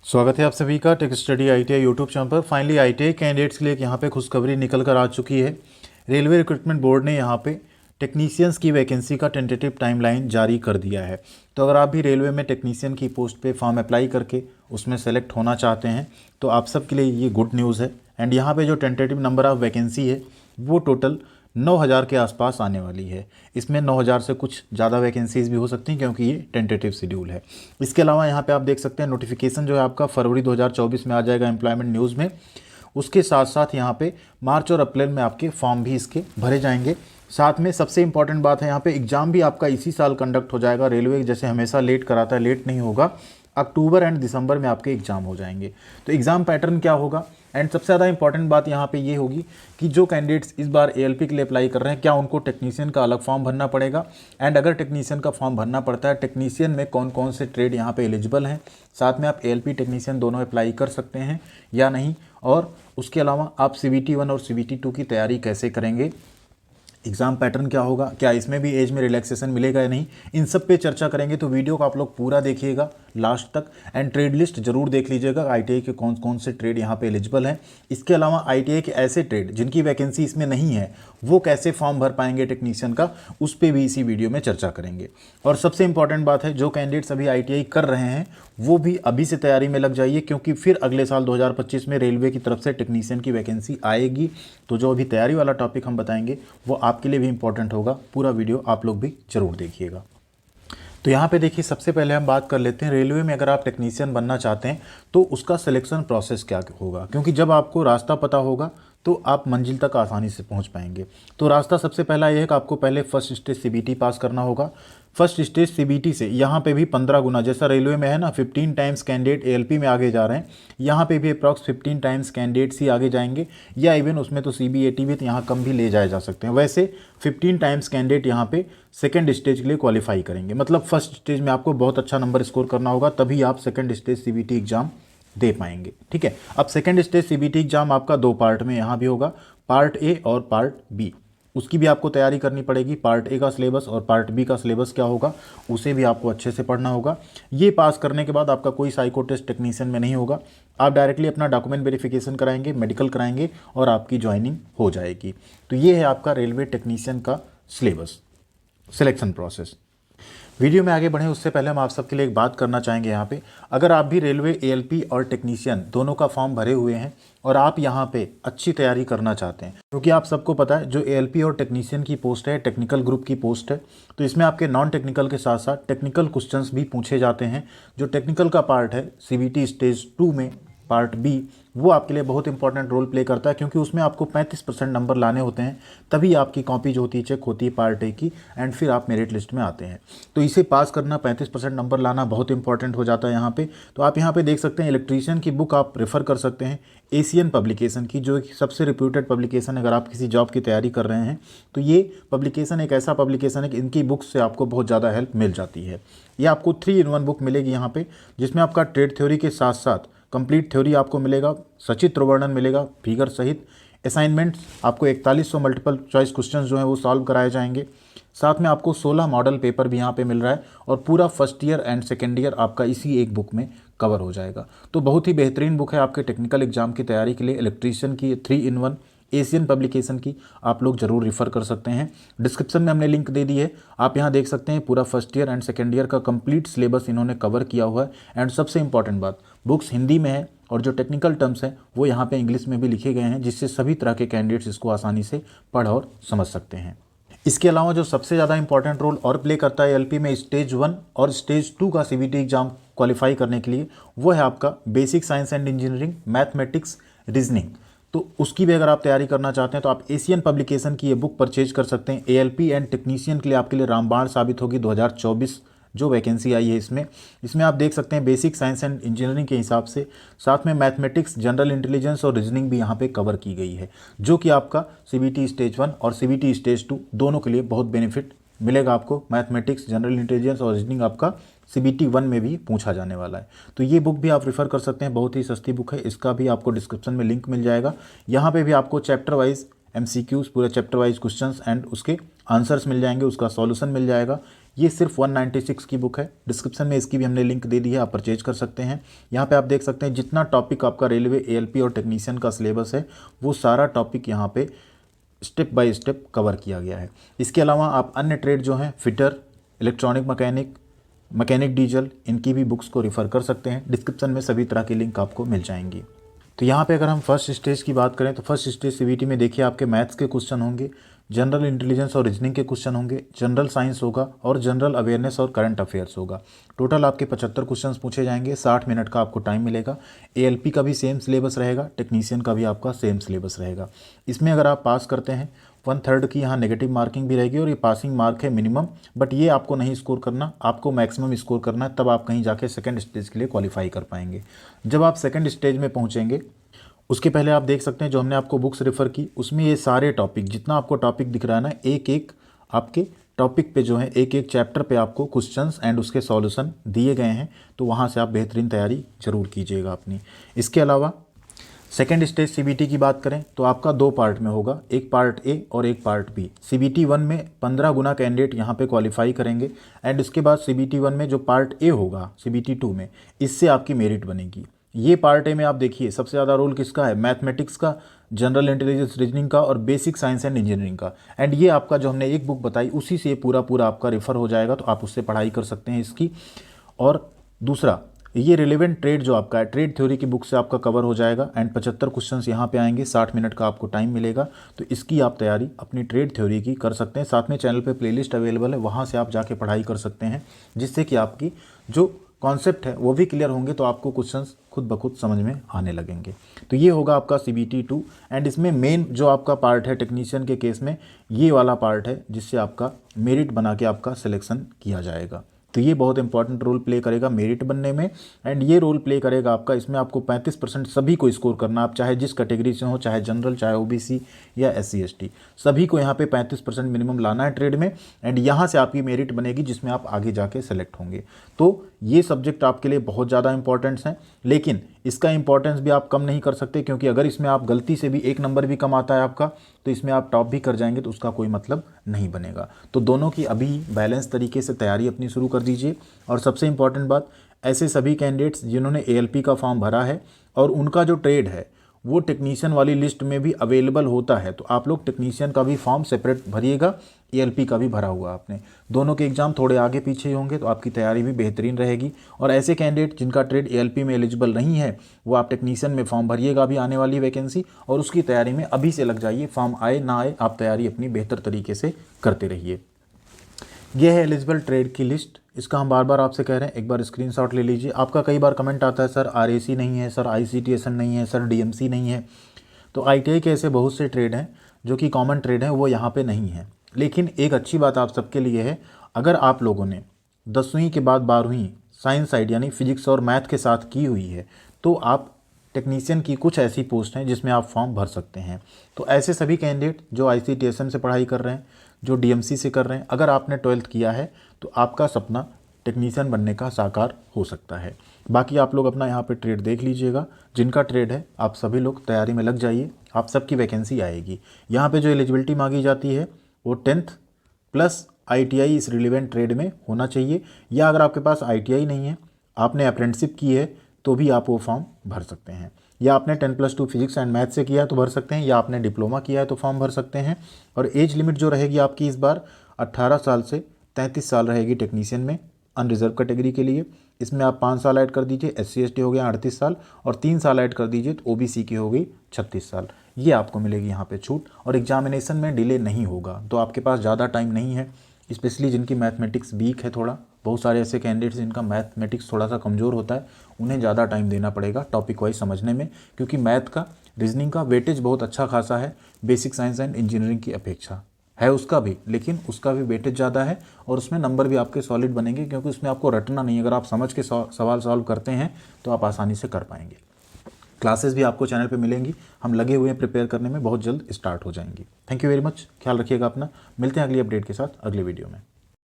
स्वागत है आप सभी का tech study ITI YouTube channel पर। फाइनली आईटीआई कैंडिडेट्स के लिए यहाँ पे खुशखबरी निकल कर आ चुकी है। रेलवे रिक्रूटमेंट बोर्ड ने यहाँ पे टेक्नीशियंस की वैकेंसी का टेंटेटिव टाइमलाइन जारी कर दिया है। तो अगर आप भी रेलवे में टेक्नीशियन की पोस्ट पे फॉर्म अप्लाई करके उसमें सेलेक्ट होना चाहते हैं तो आप सब के लिए ये गुड न्यूज़ है। एंड यहाँ पे जो टेंटेटिव नंबर ऑफ़ वैकेंसी है वो टोटल 9,000 के आसपास आने वाली है। इसमें 9,000 से कुछ ज़्यादा वैकेंसीज़ भी हो सकती हैं क्योंकि ये टेंटेटिव शेड्यूल है। इसके अलावा यहाँ पे आप देख सकते हैं नोटिफिकेशन जो है आपका फरवरी 2024 में आ जाएगा एम्प्लॉयमेंट न्यूज़ में। उसके साथ साथ यहाँ पे मार्च और अप्रैल में आपके फॉर्म भी इसके भरे जाएंगे। साथ में सबसे इंपॉर्टेंट बात है यहाँ पे एग्ज़ाम भी आपका इसी साल कंडक्ट हो जाएगा। रेलवे जैसे हमेशा लेट कराता है, लेट नहीं होगा। अक्टूबर एंड दिसंबर में आपके एग्ज़ाम हो जाएंगे। तो एग्ज़ाम पैटर्न क्या होगा एंड सबसे ज़्यादा इंपॉर्टेंट बात यहाँ पे ये होगी कि जो कैंडिडेट्स इस बार एएलपी के लिए अप्लाई कर रहे हैं क्या उनको टेक्नीशियन का अलग फॉर्म भरना पड़ेगा। एंड अगर टेक्नीशियन का फॉर्म भरना पड़ता है, टेक्नीशियन में कौन कौन से ट्रेड यहाँ पे एलिजिबल हैं, साथ में आप एएलपी टेक्नीशियन दोनों अप्लाई कर सकते हैं या नहीं, और उसके अलावा आप CBT 1 और CBT 2 की तैयारी कैसे करेंगे, एग्ज़ाम पैटर्न क्या होगा, क्या इसमें भी एज में रिलैक्सेशन मिलेगा या नहीं, इन सब पे चर्चा करेंगे। तो वीडियो को आप लोग पूरा देखिएगा लास्ट तक। एंड ट्रेड लिस्ट जरूर देख लीजिएगा आईटीआई के कौन कौन से ट्रेड यहाँ पे एलिजिबल हैं। इसके अलावा आईटीआई के ऐसे ट्रेड जिनकी वैकेंसी इसमें नहीं है वो कैसे फॉर्म भर पाएंगे टेक्नीशियन का, उस पर भी इसी वीडियो में चर्चा करेंगे। और सबसे इंपॉर्टेंट बात है, जो कैंडिडेट्स अभी आईटीआई कर रहे हैं वो भी अभी से तैयारी में लग जाइए क्योंकि फिर अगले साल 2025 में रेलवे की तरफ से टेक्नीशियन की वैकेंसी आएगी। तो जो अभी तैयारी वाला टॉपिक हम बताएंगे वो आपके लिए भी इंपॉर्टेंट होगा। पूरा वीडियो आप लोग भी जरूर देखिएगा। तो यहाँ पे देखिए, सबसे पहले हम बात कर लेते हैं रेलवे में अगर आप टेक्नीशियन बनना चाहते हैं तो उसका सिलेक्शन प्रोसेस क्या होगा। क्योंकि जब आपको रास्ता पता होगा तो आप मंजिल तक आसानी से पहुँच पाएंगे। तो रास्ता सबसे पहला यह है कि आपको पहले फर्स्ट स्टेज CBT पास करना होगा। फर्स्ट स्टेज CBT से यहाँ पे भी 15 गुना, जैसा रेलवे में है ना 15 टाइम्स कैंडिडेट एएलपी में आगे जा रहे हैं, यहाँ पे भी अप्रॉक्स 15 टाइम्स कैंडिडेट्स ही आगे जाएंगे, या इवन उसमें तो CBAT भी यहाँ कम भी ले जाए जा सकते हैं। वैसे 15 टाइम्स कैंडिडेट यहाँ पे सेकंड स्टेज के लिए क्वालिफाई करेंगे। मतलब फर्स्ट स्टेज में आपको बहुत अच्छा नंबर स्कोर करना होगा, तभी आप सेकंड स्टेज CBT एग्जाम दे पाएंगे। ठीक है, अब सेकंड स्टेज CBT एग्जाम आपका 2 पार्ट में यहाँ भी होगा, पार्ट ए और पार्ट बी। उसकी भी आपको तैयारी करनी पड़ेगी। पार्ट ए का सिलेबस और पार्ट बी का सिलेबस क्या होगा उसे भी आपको अच्छे से पढ़ना होगा। ये पास करने के बाद आपका कोई साइको टेस्ट टेक्नीशियन में नहीं होगा, आप डायरेक्टली अपना डॉक्यूमेंट वेरिफिकेशन कराएंगे, मेडिकल कराएंगे और आपकी ज्वाइनिंग हो जाएगी। तो ये है आपका रेलवे टेक्नीशियन का सिलेबस, सिलेक्शन प्रोसेस। वीडियो में आगे बढ़ें उससे पहले हम आप सबके लिए एक बात करना चाहेंगे। यहाँ पे अगर आप भी रेलवे एएलपी और टेक्नीशियन दोनों का फॉर्म भरे हुए हैं और आप यहाँ पे अच्छी तैयारी करना चाहते हैं, क्योंकि आप सबको पता है जो एएलपी और टेक्नीशियन की पोस्ट है टेक्निकल ग्रुप की पोस्ट है, तो इसमें आपके नॉन टेक्निकल के साथ साथ टेक्निकल क्वेश्चंस भी पूछे जाते हैं। जो टेक्निकल का पार्ट है CBT स्टेज 2 में पार्ट बी, वो आपके लिए बहुत इंपॉर्टेंट रोल प्ले करता है क्योंकि उसमें आपको 35% नंबर लाने होते हैं, तभी आपकी कॉपी जो होती है चेक होती है पार्ट ए की, एंड फिर आप मेरिट लिस्ट में आते हैं। तो इसे पास करना, 35% नंबर लाना बहुत इंपॉर्टेंट हो जाता है यहाँ पे। तो आप यहाँ पे देख सकते हैं इलेक्ट्रीशियन की बुक आप रेफ़र कर सकते हैं एशियन पब्लिकेशन की, जो एक सबसे रिप्यूटेड पब्लिकेशन है। अगर आप किसी जॉब की तैयारी कर रहे हैं तो ये पब्लिकेशन एक ऐसा पब्लिकेशन है कि इनकी बुक्स से आपको बहुत ज़्यादा हेल्प मिल जाती है। ये आपको 3 in 1 बुक मिलेगी यहाँ पे, जिसमें आपका ट्रेड थ्योरी के साथ साथ कंप्लीट थ्योरी आपको मिलेगा, सचित्र वर्णन मिलेगा फिगर सहित, असाइनमेंट्स आपको 4100 मल्टीपल चॉइस क्वेश्चंस जो हैं वो सॉल्व कराए जाएंगे। साथ में आपको 16 मॉडल पेपर भी यहाँ पे मिल रहा है और पूरा first year and second year आपका इसी एक बुक में कवर हो जाएगा। तो बहुत ही बेहतरीन बुक है आपके टेक्निकल एग्जाम की तैयारी के लिए। इलेक्ट्रीशियन की 3 in 1 एशियन पब्लिकेशन की आप लोग जरूर रिफ़र कर सकते हैं। डिस्क्रिप्शन में हमने लिंक दे दी है, आप यहाँ देख सकते हैं। पूरा first year and second year का कंप्लीट सिलेबस इन्होंने कवर किया हुआ है। एंड सबसे इंपॉर्टेंट बात, बुक्स हिंदी में है और जो टेक्निकल टर्म्स हैं वो यहाँ पे इंग्लिश में भी लिखे गए हैं, जिससे सभी तरह के कैंडिडेट्स इसको आसानी से पढ़ और समझ सकते हैं। इसके अलावा जो सबसे ज़्यादा इंपॉर्टेंट रोल और प्ले करता है एलपी में स्टेज 1 और स्टेज 2 का CBT एग्जाम क्वालिफाई करने के लिए, वो है आपका basic science and engineering, mathematics, reasoning. तो उसकी भी अगर आप तैयारी करना चाहते हैं तो आप एशियन पब्लिकेशन की ये बुक परचेज कर सकते हैं। एएलपी एंड टेक्नीशियन के लिए आपके लिए रामबाण साबित होगी। 2024 जो वैकेंसी आई है इसमें आप देख सकते हैं बेसिक साइंस एंड इंजीनियरिंग के हिसाब से, साथ में मैथमेटिक्स, जनरल इंटेलिजेंस और रीजनिंग भी यहाँ पे कवर की गई है, जो कि आपका CBT स्टेज 1 और CBT स्टेज 2 दोनों के लिए बहुत बेनिफिट मिलेगा आपको। मैथमेटिक्स, जनरल इंटेलिजेंस और रीजनिंग आपका CBT 1 में भी पूछा जाने वाला है। तो ये बुक भी आप रेफ़र कर सकते हैं, बहुत ही सस्ती बुक है। इसका भी आपको डिस्क्रिप्शन में लिंक मिल जाएगा। यहाँ पे भी आपको चैप्टर वाइज MCQs, पूरे चैप्टर वाइज क्वेश्चंस एंड उसके आंसर्स मिल जाएंगे, उसका सॉल्यूशन मिल जाएगा। ये सिर्फ 196 की बुक है। डिस्क्रिप्शन में इसकी भी हमने लिंक दे दी है, आप परचेज कर सकते हैं। यहाँ पे आप देख सकते हैं जितना टॉपिक आपका रेलवे ALP और टेक्नीशियन का सिलेबस है वो सारा टॉपिक यहाँ पे स्टेप बाय स्टेप कवर किया गया है। इसके अलावा आप अन्य ट्रेड जो हैं फिटर, इलेक्ट्रॉनिक मैकेनिक डीजल, इनकी भी बुक्स को रिफ़र कर सकते हैं। डिस्क्रिप्शन में सभी तरह की लिंक आपको मिल जाएंगी। तो यहाँ पे अगर हम फर्स्ट स्टेज की बात करें तो फर्स्ट स्टेज CBT में देखिए आपके मैथ्स के क्वेश्चन होंगे, जनरल इंटेलिजेंस और रीजनिंग के क्वेश्चन होंगे, जनरल साइंस होगा और जनरल अवेयरनेस और करंट अफेयर्स होगा। टोटल आपके 75 क्वेश्चंस पूछे जाएंगे, 60 मिनट का आपको टाइम मिलेगा। ALP का भी सेम सिलेबस रहेगा, टेक्नीशियन का भी आपका सेम सिलेबस रहेगा। इसमें अगर आप पास करते हैं 1/3 की यहाँ नेगेटिव मार्किंग भी रहेगी और ये पासिंग मार्क है मिनिमम, बट ये आपको नहीं स्कोर करना, आपको मैक्सिमम स्कोर करना है, तब आप कहीं जाके सेकंड स्टेज के लिए क्वालिफाई कर पाएंगे। जब आप सेकंड स्टेज में पहुँचेंगे उसके पहले आप देख सकते हैं जो हमने आपको बुक्स रेफ़र की उसमें ये सारे टॉपिक, जितना आपको टॉपिक दिख रहा है ना, एक एक आपके टॉपिक पे जो है एक एक चैप्टर पे आपको क्वेश्चंस एंड उसके सॉल्यूशन दिए गए हैं। तो वहाँ से आप बेहतरीन तैयारी जरूर कीजिएगा अपनी। इसके अलावा सेकेंड स्टेज CBT की बात करें तो आपका 2 पार्ट में होगा, एक पार्ट A और एक पार्ट B। CBT 1 में 15 गुना कैंडिडेट यहाँ पे क्वालिफाई करेंगे एंड इसके बाद CBT 1 में जो पार्ट A होगा CBT 2 में, इससे आपकी मेरिट बनेगी। ये पार्ट A में आप देखिए सबसे ज़्यादा रोल किसका है, मैथमेटिक्स का, जनरल इंटेलिजेंस रीजनिंग का और बेसिक साइंस एंड इंजीनियरिंग का। एंड ये आपका जो हमने एक बुक बताई उसी से पूरा आपका रेफर हो जाएगा, तो आप उससे पढ़ाई कर सकते हैं इसकी। और दूसरा ये रिलेवेंट ट्रेड जो आपका है, ट्रेड थ्योरी की बुक से आपका कवर हो जाएगा एंड 75 क्वेश्चंस यहाँ पे आएंगे, 60 मिनट का आपको टाइम मिलेगा। तो इसकी आप तैयारी अपनी ट्रेड थ्योरी की कर सकते हैं। साथ में चैनल पे प्लेलिस्ट अवेलेबल है, वहाँ से आप जाके पढ़ाई कर सकते हैं, जिससे कि आपकी जो कॉन्सेप्ट है वो भी क्लियर होंगे, तो आपको क्वेश्चंस खुद ब खुद समझ में आने लगेंगे। तो ये होगा आपका CBT 2 एंड इसमें मेन जो आपका पार्ट है टेक्नीशियन के केस में, ये वाला पार्ट है जिससे आपका मेरिट बना के आपका सिलेक्शन किया जाएगा। तो ये बहुत इंपॉर्टेंट रोल प्ले करेगा मेरिट बनने में एंड ये रोल प्ले करेगा आपका, इसमें आपको 35% सभी को स्कोर करना, आप चाहे जिस कैटेगरी से हो, चाहे जनरल, चाहे OBC या SC ST, सभी को यहाँ पे 35% मिनिमम लाना है ट्रेड में एंड यहाँ से आपकी मेरिट बनेगी जिसमें आप आगे जाके सेलेक्ट होंगे। तो ये सब्जेक्ट आपके लिए बहुत ज़्यादा इंपॉर्टेंट्स हैं, लेकिन इसका इंपॉर्टेंस भी आप कम नहीं कर सकते, क्योंकि अगर इसमें आप गलती से भी 1 नंबर भी कम आता है आपका, तो इसमें आप टॉप भी कर जाएंगे तो उसका कोई मतलब नहीं बनेगा। तो दोनों की अभी बैलेंस तरीके से तैयारी अपनी शुरू कर दीजिए। और सबसे इंपॉर्टेंट बात, ऐसे सभी कैंडिडेट्स जिन्होंने ALP का फॉर्म भरा है और उनका जो ट्रेड है वो टेक्नीशियन वाली लिस्ट में भी अवेलेबल होता है, तो आप लोग टेक्नीशियन का भी फॉर्म सेपरेट भरिएगा, ALP का भी भरा हुआ आपने। दोनों के एग्जाम थोड़े आगे पीछे होंगे तो आपकी तैयारी भी बेहतरीन रहेगी। और ऐसे कैंडिडेट जिनका ट्रेड ALP में एलिजिबल नहीं है, वो आप टेक्नीशियन में फॉर्म भरिएगा अभी आने वाली वैकेंसी, और उसकी तैयारी में अभी से लग जाइए। फॉर्म आए ना आए, आप तैयारी अपनी बेहतर तरीके से करते रहिए। यह है एलिजिबल ट्रेड की लिस्ट, इसका हम बार बार आपसे कह रहे हैं, एक बार स्क्रीनशॉट ले लीजिए। आपका कई बार कमेंट आता है सर RAC नहीं है, सर ICTSN नहीं है, सर DMC नहीं है। तो ITI के ऐसे बहुत से ट्रेड हैं जो कि कॉमन ट्रेड हैं, वो यहाँ पे नहीं है। लेकिन एक अच्छी बात आप सबके लिए है, अगर आप लोगों ने 10वीं के बाद 12वीं साइंस साइड यानी फिजिक्स और मैथ के साथ की हुई है, तो आप टेक्नीशियन की कुछ ऐसी पोस्ट हैं जिसमें आप फॉर्म भर सकते हैं। तो ऐसे सभी कैंडिडेट जो ICTSN से पढ़ाई कर रहे हैं, जो DMC से कर रहे हैं, अगर आपने 12th किया है तो आपका सपना टेक्नीशियन बनने का साकार हो सकता है। बाकी आप लोग अपना यहाँ पे ट्रेड देख लीजिएगा, जिनका ट्रेड है आप सभी लोग तैयारी में लग जाइए, आप सबकी वैकेंसी आएगी। यहाँ पे जो एलिजिबिलिटी मांगी जाती है वो 10th प्लस ITI इस रिलेवेंट ट्रेड में होना चाहिए, या अगर आपके पास ITI नहीं है, आपने अप्रेंटिसशिप की है, तो भी आप वो फॉर्म भर सकते हैं। या आपने 10+2 फिजिक्स एंड मैथ से किया है तो भर सकते हैं, या आपने डिप्लोमा किया है तो फॉर्म भर सकते हैं। और एज लिमिट जो रहेगी आपकी इस बार 18 साल से 33 साल रहेगी टेक्नीशियन में, अनरिजर्व कैटेगरी के लिए। इसमें आप 5 साल ऐड कर दीजिए, SC ST हो गया 38 साल, और 3 साल ऐड कर दीजिए तो OBC की हो गई 36 साल। ये आपको मिलेगी यहाँ पे छूट, और एग्जामिनेशन में डिले नहीं होगा। तो आपके पास ज़्यादा टाइम नहीं है, स्पेशली जिनकी मैथमेटिक्स वीक है थोड़ा, बहुत सारे ऐसे कैंडिडेट्स जिनका मैथमेटिक्स थोड़ा सा कमज़ोर होता है, उन्हें ज़्यादा टाइम देना पड़ेगा टॉपिक वाइज समझने में, क्योंकि मैथ का, रीजनिंग का वेटेज बहुत अच्छा खासा है बेसिक साइंस एंड इंजीनियरिंग की अपेक्षा है उसका भी, लेकिन उसका भी वेटेज ज़्यादा है और उसमें नंबर भी आपके सॉलिड बनेंगे, क्योंकि उसमें आपको रटना नहीं, अगर आप समझ के सवाल सॉल्व करते हैं तो आप आसानी से कर पाएंगे। क्लासेस भी आपको चैनल पे मिलेंगी, हम लगे हुए हैं प्रिपेयर करने में, बहुत जल्द स्टार्ट हो जाएंगी। थैंक यू वेरी मच, ख्याल रखिएगा अपना, मिलते हैं अगली अपडेट के साथ अगले वीडियो में।